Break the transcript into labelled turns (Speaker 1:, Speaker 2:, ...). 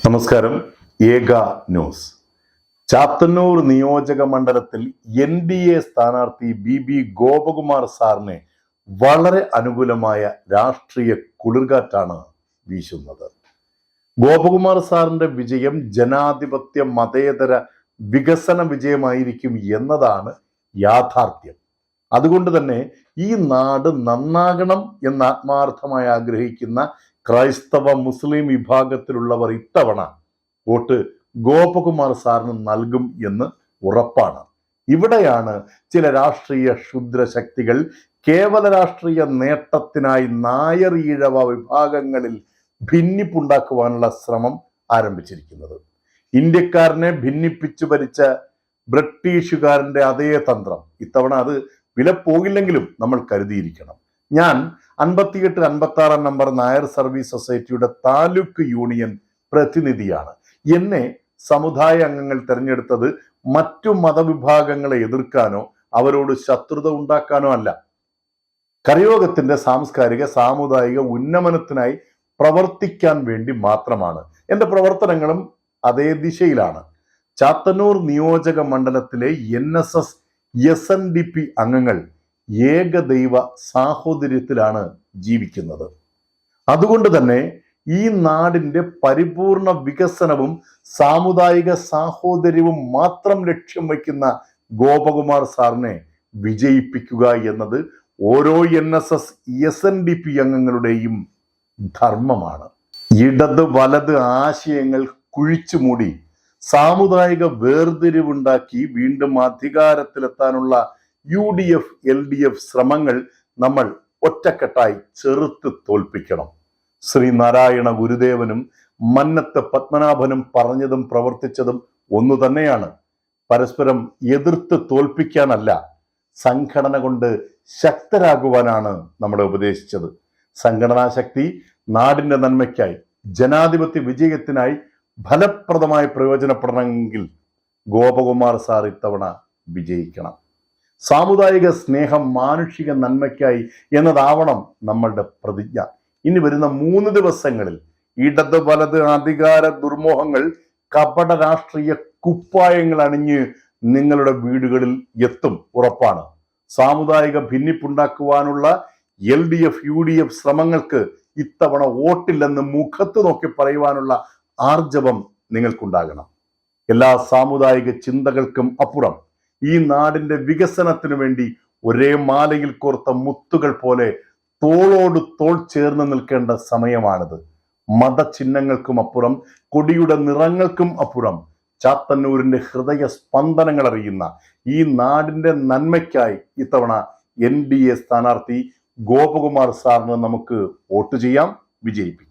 Speaker 1: നമസ്കാരം. ഏക ന്യൂസ്. ചാത്തന്നൂർ നിയോജക മണ്ഡലത്തിൽ NDA സ്ഥാനാർത്ഥി BB ഗോപകുമാർ സാറിനെ വളരെ അനുകൂലമായ രാഷ്ട്രീയ കുളിർകാറ്റാണ് വീശുന്നത്. ഗോപകുമാർ സാറിന്റെ വിജയം ജനാധിപത്യ മതേതര വികസന വിജയമായിരിക്കും എന്നതാണ് യാഥാർത്ഥ്യം. അതുകൊണ്ട് തന്നെ ഈ നാട് നന്നാകണം എന്ന് ആത്മാർത്ഥമായി ആഗ്രഹിക്കുന്ന ക്രൈസ്തവ മുസ്ലിം വിഭാഗത്തിലുള്ളവർ ഇത്തവണ വോട്ട് ഗോപകുമാർ സാറിന് നൽകും എന്ന് ഉറപ്പാണ്. ഇവിടെയാണ് ചില രാഷ്ട്രീയ ക്ഷുദ്രശക്തികൾ കേവല രാഷ്ട്രീയ നേട്ടത്തിനായി നായർ ഈഴവ വിഭാഗങ്ങളിൽ ഭിന്നിപ്പുണ്ടാക്കുവാനുള്ള ശ്രമം ആരംഭിച്ചിരിക്കുന്നത്. ഇന്ത്യക്കാരനെ ഭിന്നിപ്പിച്ചു ഭരിച്ച ബ്രിട്ടീഷുകാരന്റെ അതേ തന്ത്രം ഇത്തവണ അത് വില പോകില്ലെങ്കിലും നമ്മൾ കരുതിയിരിക്കണം. ഞാൻ 58-56 നമ്പർ നായർ സർവീസ് സൊസൈറ്റിയുടെ താലൂക്ക് യൂണിയൻ പ്രതിനിധിയാണ്. എന്നെ സമുദായ അംഗങ്ങൾ തെരഞ്ഞെടുത്തത് മറ്റു മതവിഭാഗങ്ങളെ എതിർക്കാനോ അവരോട് ശത്രുത ഉണ്ടാക്കാനോ അല്ല. കരയോഗത്തിന്റെ സാംസ്കാരിക സാമുദായിക ഉന്നമനത്തിനായി പ്രവർത്തിക്കാൻ വേണ്ടി മാത്രമാണ്. എൻ്റെ പ്രവർത്തനങ്ങളും അതേ ദിശയിലാണ്. ചാത്തന്നൂർ നിയോജക മണ്ഡലത്തിലെ NSS SNDP അംഗങ്ങൾ ഏകദൈവ സാഹോദര്യത്തിലാണ് ജീവിക്കുന്നത്. അതുകൊണ്ട് തന്നെ ഈ നാടിന്റെ പരിപൂർണ വികസനവും സാമുദായിക സാഹോദര്യവും മാത്രം ലക്ഷ്യം വയ്ക്കുന്ന ഗോപകുമാർ സാറിനെ വിജയിപ്പിക്കുക എന്നത് ഓരോ NSS SNDP അംഗങ്ങളുടെയും ധർമ്മമാണ്. ഇടത് വലത് ആശയങ്ങൾ കുഴിച്ചുമൂടി സാമുദായിക വേർതിരിവുണ്ടാക്കി വീണ്ടും അധികാരത്തിലെത്താനുള്ള UDF LDF ശ്രമങ്ങൾ നമ്മൾ ഒറ്റക്കെട്ടായി ചെറുത്ത് തോൽപ്പിക്കണം. ശ്രീനാരായണ ഗുരുദേവനും മന്നത്ത് പത്മനാഭനും പറഞ്ഞതും പ്രവർത്തിച്ചതും ഒന്നു തന്നെയാണ്. പരസ്പരം എതിർത്ത് തോൽപ്പിക്കാനല്ല, സംഘടന കൊണ്ട് ശക്തരാകുവാനാണ് നമ്മളെ ഉപദേശിച്ചത്. സംഘടനാ ശക്തി നാടിന്റെ നന്മയ്ക്കായി ജനാധിപത്യ വിജയത്തിനായി ഫലപ്രദമായി പ്രയോജനപ്പെടണമെങ്കിൽ ഗോപകുമാർ സാർ ഇത്തവണ വിജയിക്കണം. സാമുദായിക സ്നേഹം മാനുഷിക നന്മയ്ക്കായി എന്നതാവണം നമ്മളുടെ പ്രതിജ്ഞ. ഇനി വരുന്ന 3 ദിവസങ്ങളിൽ ഇടത് വലത് അധികാര ദുർമോഹങ്ങൾ കപട രാഷ്ട്രീയ കുപ്പായങ്ങൾ അണിഞ്ഞ് നിങ്ങളുടെ വീടുകളിൽ എത്തും, ഉറപ്പാണ്. സാമുദായിക ഭിന്നിപ്പുണ്ടാക്കുവാനുള്ള LDF UDF ശ്രമങ്ങൾക്ക് ഇത്തവണ വോട്ടില്ലെന്ന് മുഖത്ത് നോക്കി പറയുവാനുള്ള ആർജവം നിങ്ങൾക്കുണ്ടാകണം. എല്ലാ സാമുദായിക ചിന്തകൾക്കും അപ്പുറം ഈ നാടിന്റെ വികസനത്തിനു വേണ്ടി ഒരേ മാലയിൽ കോർത്ത മുത്തുകൾ പോലെ തോളോട് തോൾ ചേർന്ന് നിൽക്കേണ്ട സമയമാണിത്. മതചിഹ്നങ്ങൾക്കും അപ്പുറം, കൊടിയുടെ നിറങ്ങൾക്കും അപ്പുറം ചാത്തന്നൂരിന്റെ ഹൃദയ സ്പന്ദനങ്ങൾ അറിയുന്ന ഈ നാടിന്റെ നന്മയ്ക്കായി ഇത്തവണ NDA സ്ഥാനാർത്ഥി ഗോപകുമാർ സാറിന് നമുക്ക് വോട്ട് ചെയ്യാം, വിജയിപ്പിക്കാം.